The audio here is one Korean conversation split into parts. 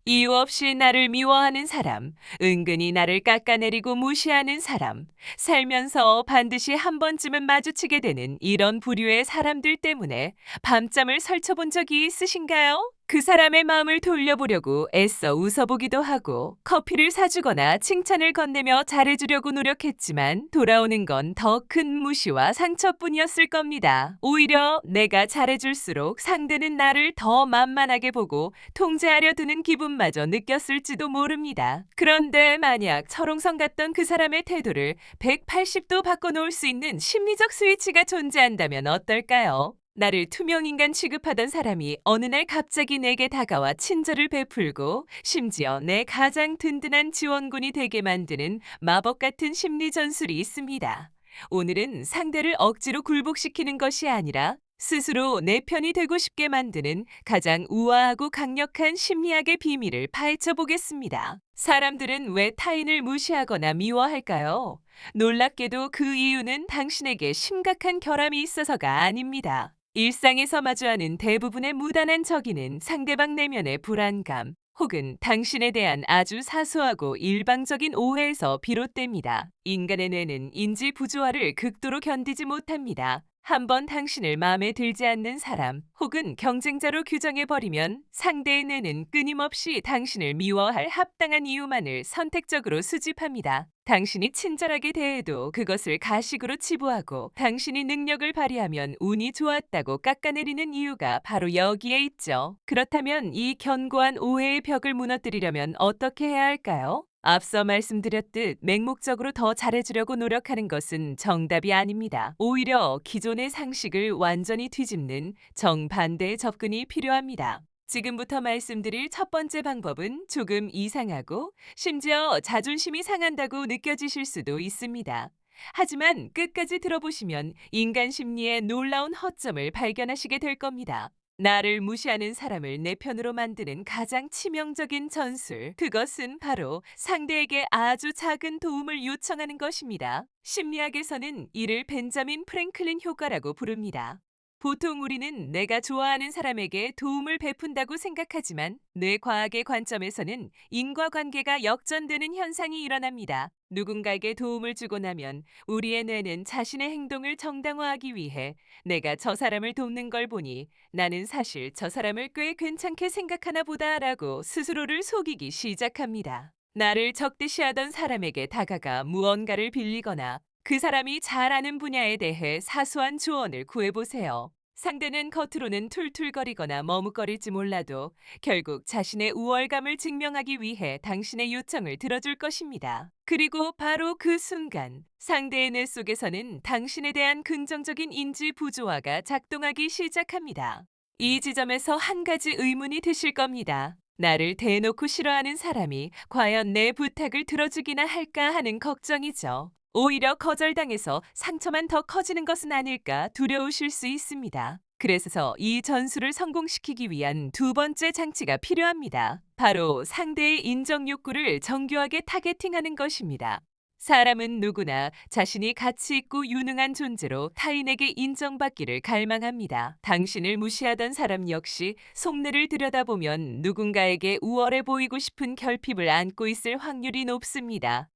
이유 없이 나를 미워하는 사람, 은근히 나를 깎아내리고 무시하는 사람, 살면서 반드시 한 번쯤은 마주치게 되는 이런 부류의 사람들 때문에 밤잠을 설쳐본 적이 있으신가요? 그 사람의 마음을 돌려보려고 애써 웃어보기도 하고 커피를 사주거나 칭찬을 건네며 잘해주려고 노력했지만 돌아오는 건 더 큰 무시와 상처뿐이었을 겁니다. 오히려 내가 잘해줄수록 상대는 나를 더 만만하게 보고 통제하려 드는 기분마저 느꼈을지도 모릅니다. 그런데 만약 철옹성 같던 그 사람의 태도를 180도 바꿔놓을 수 있는 심리적 스위치가 존재한다면 어떨까요? 나를 투명인간 취급하던 사람이 어느 날 갑자기 내게 다가와 친절을 베풀고 심지어 내 가장 든든한 지원군이 되게 만드는 마법 같은 심리 전술이 있습니다. 오늘은 상대를 억지로 굴복시키는 것이 아니라 스스로 내 편이 되고 싶게 만드는 가장 우아하고 강력한 심리학의 비밀을 파헤쳐 보겠습니다. 사람들은 왜 타인을 무시하거나 미워할까요? 놀랍게도 그 이유는 당신에게 심각한 결함이 있어서가 아닙니다. 일상에서 마주하는 대부분의 무단한 적이는 상대방 내면의 불안감 혹은 당신에 대한 아주 사소하고 일방적인 오해에서 비롯됩니다. 인간의 뇌는 인지 부조화를 극도로 견디지 못합니다. 한번 당신을 마음에 들지 않는 사람 혹은 경쟁자로 규정해버리면 상대의 뇌는 끊임없이 당신을 미워할 합당한 이유만을 선택적으로 수집합니다. 당신이 친절하게 대해도 그것을 가식으로 치부하고 당신이 능력을 발휘하면 운이 좋았다고 깎아내리는 이유가 바로 여기에 있죠. 그렇다면 이 견고한 오해의 벽을 무너뜨리려면 어떻게 해야 할까요? 앞서 말씀드렸듯 맹목적으로 더 잘해주려고 노력하는 것은 정답이 아닙니다. 오히려 기존의 상식을 완전히 뒤집는 정반대의 접근이 필요합니다. 지금부터 말씀드릴 첫 번째 방법은 조금 이상하고 심지어 자존심이 상한다고 느껴지실 수도 있습니다. 하지만 끝까지 들어보시면 인간 심리의 놀라운 허점을 발견하시게 될 겁니다. 나를 무시하는 사람을 내 편으로 만드는 가장 치명적인 전술. 그것은 바로 상대에게 아주 작은 도움을 요청하는 것입니다. 심리학에서는 이를 벤자민 프랭클린 효과라고 부릅니다. 보통 우리는 내가 좋아하는 사람에게 도움을 베푼다고 생각하지만 뇌과학의 관점에서는 인과관계가 역전되는 현상이 일어납니다. 누군가에게 도움을 주고 나면 우리의 뇌는 자신의 행동을 정당화하기 위해 내가 저 사람을 돕는 걸 보니 나는 사실 저 사람을 꽤 괜찮게 생각하나 보다라고 스스로를 속이기 시작합니다. 나를 적대시하던 사람에게 다가가 무언가를 빌리거나 그 사람이 잘 아는 분야에 대해 사소한 조언을 구해보세요. 상대는 겉으로는 툴툴거리거나 머뭇거릴지 몰라도 결국 자신의 우월감을 증명하기 위해 당신의 요청을 들어줄 것입니다. 그리고 바로 그 순간 상대의 뇌 속에서는 당신에 대한 긍정적인 인지 부조화가 작동하기 시작합니다. 이 지점에서 한 가지 의문이 드실 겁니다. 나를 대놓고 싫어하는 사람이 과연 내 부탁을 들어주기나 할까 하는 걱정이죠. 오히려 거절당해서 상처만 더 커지는 것은 아닐까 두려우실 수 있습니다. 그래서 이 전술을 성공시키기 위한 두 번째 장치가 필요합니다. 바로 상대의 인정 욕구를 정교하게 타겟팅하는 것입니다. 사람은 누구나 자신이 가치 있고 유능한 존재로 타인에게 인정받기를 갈망합니다. 당신을 무시하던 사람 역시 속내를 들여다보면 누군가에게 우월해 보이고 싶은 결핍을 안고 있을 확률이 높습니다.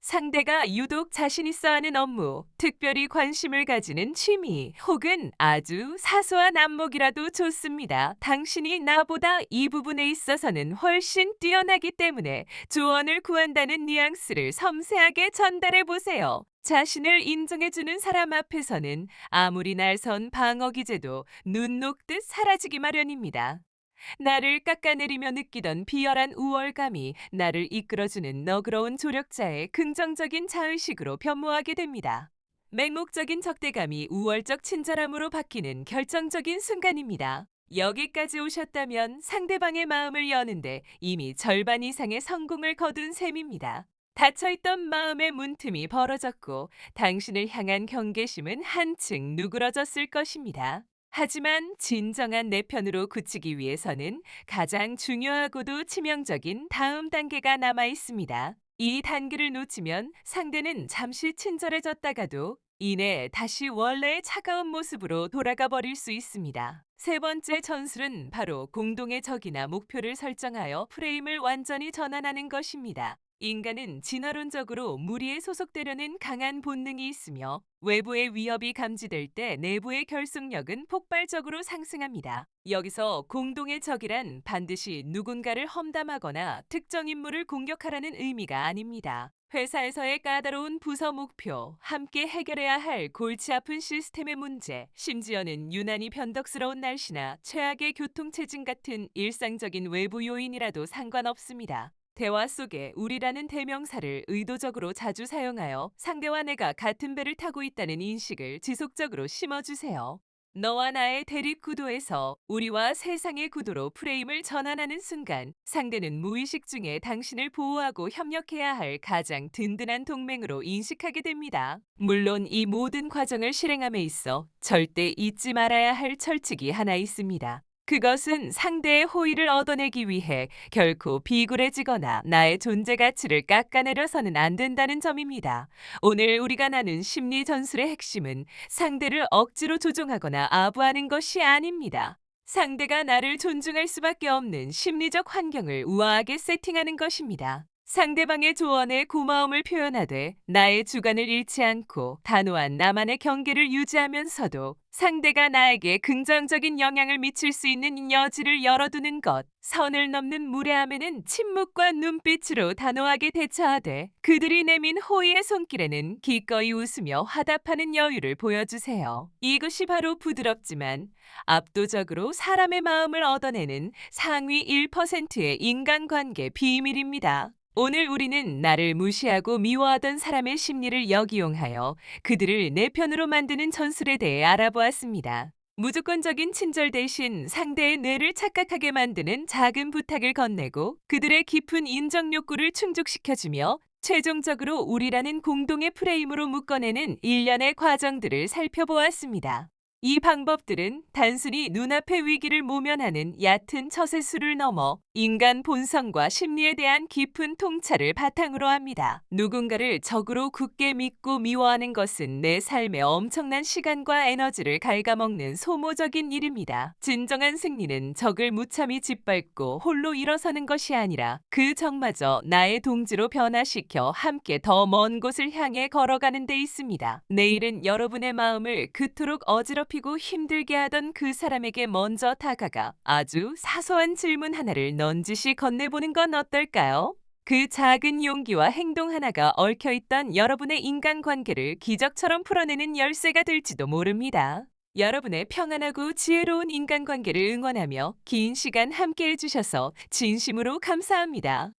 상대가 유독 자신 있어 하는 업무, 특별히 관심을 가지는 취미, 혹은 아주 사소한 안목이라도 좋습니다. 당신이 나보다 이 부분에 있어서는 훨씬 뛰어나기 때문에 조언을 구한다는 뉘앙스를 섬세하게 전달해 보세요. 자신을 인정해주는 사람 앞에서는 아무리 날선 방어 기제도 눈 녹듯 사라지기 마련입니다. 나를 깎아내리며 느끼던 비열한 우월감이 나를 이끌어주는 너그러운 조력자의 긍정적인 자의식으로 변모하게 됩니다. 맹목적인 적대감이 우월적 친절함으로 바뀌는 결정적인 순간입니다. 여기까지 오셨다면 상대방의 마음을 여는데 이미 절반 이상의 성공을 거둔 셈입니다. 닫혀있던 마음의 문틈이 벌어졌고 당신을 향한 경계심은 한층 누그러졌을 것입니다. 하지만 진정한 내 편으로 굳히기 위해서는 가장 중요하고도 치명적인 다음 단계가 남아 있습니다. 이 단계를 놓치면 상대는 잠시 친절해졌다가도 이내 다시 원래의 차가운 모습으로 돌아가 버릴 수 있습니다. 세 번째 전술은 바로 공동의 적이나 목표를 설정하여 프레임을 완전히 전환하는 것입니다. 인간은 진화론적으로 무리에 소속되려는 강한 본능이 있으며 외부의 위협이 감지될 때 내부의 결속력은 폭발적으로 상승합니다. 여기서 공동의 적이란 반드시 누군가를 험담하거나 특정 인물을 공격하라는 의미가 아닙니다. 회사에서의 까다로운 부서 목표, 함께 해결해야 할 골치 아픈 시스템의 문제, 심지어는 유난히 변덕스러운 날씨나 최악의 교통체증 같은 일상적인 외부 요인이라도 상관없습니다. 대화 속에 우리라는 대명사를 의도적으로 자주 사용하여 상대와 내가 같은 배를 타고 있다는 인식을 지속적으로 심어주세요. 너와 나의 대립 구도에서 우리와 세상의 구도로 프레임을 전환하는 순간 상대는 무의식 중에 당신을 보호하고 협력해야 할 가장 든든한 동맹으로 인식하게 됩니다. 물론 이 모든 과정을 실행함에 있어 절대 잊지 말아야 할 철칙이 하나 있습니다. 그것은 상대의 호의를 얻어내기 위해 결코 비굴해지거나 나의 존재 가치를 깎아내려서는 안 된다는 점입니다. 오늘 우리가 나눈 심리 전술의 핵심은 상대를 억지로 조종하거나 아부하는 것이 아닙니다. 상대가 나를 존중할 수밖에 없는 심리적 환경을 우아하게 세팅하는 것입니다. 상대방의 조언에 고마움을 표현하되 나의 주관을 잃지 않고 단호한 나만의 경계를 유지하면서도 상대가 나에게 긍정적인 영향을 미칠 수 있는 여지를 열어두는 것. 선을 넘는 무례함에는 침묵과 눈빛으로 단호하게 대처하되 그들이 내민 호의의 손길에는 기꺼이 웃으며 화답하는 여유를 보여주세요. 이것이 바로 부드럽지만 압도적으로 사람의 마음을 얻어내는 상위 1%의 인간관계 비밀입니다. 오늘 우리는 나를 무시하고 미워하던 사람의 심리를 역이용하여 그들을 내 편으로 만드는 전술에 대해 알아보았습니다. 무조건적인 친절 대신 상대의 뇌를 착각하게 만드는 작은 부탁을 건네고 그들의 깊은 인정 욕구를 충족시켜주며 최종적으로 우리라는 공동의 프레임으로 묶어내는 일련의 과정들을 살펴보았습니다. 이 방법들은 단순히 눈앞의 위기를 모면하는 얕은 처세술을 넘어 인간 본성과 심리에 대한 깊은 통찰을 바탕으로 합니다. 누군가를 적으로 굳게 믿고 미워하는 것은 내 삶에 엄청난 시간과 에너지를 갉아먹는 소모적인 일입니다. 진정한 승리는 적을 무참히 짓밟고 홀로 일어서는 것이 아니라 그 적마저 나의 동지로 변화시켜 함께 더 먼 곳을 향해 걸어가는 데 있습니다. 내일은 여러분의 마음을 그토록 어지럽히고 힘들게 하던 그 사람에게 먼저 다가가 아주 사소한 질문 하나를 넌지시 건네보는 건 어떨까요? 그 작은 용기와 행동 하나가 얽혀있던 여러분의 인간관계를 기적처럼 풀어내는 열쇠가 될지도 모릅니다. 여러분의 평안하고 지혜로운 인간관계를 응원하며 긴 시간 함께 해주셔서 진심으로 감사합니다.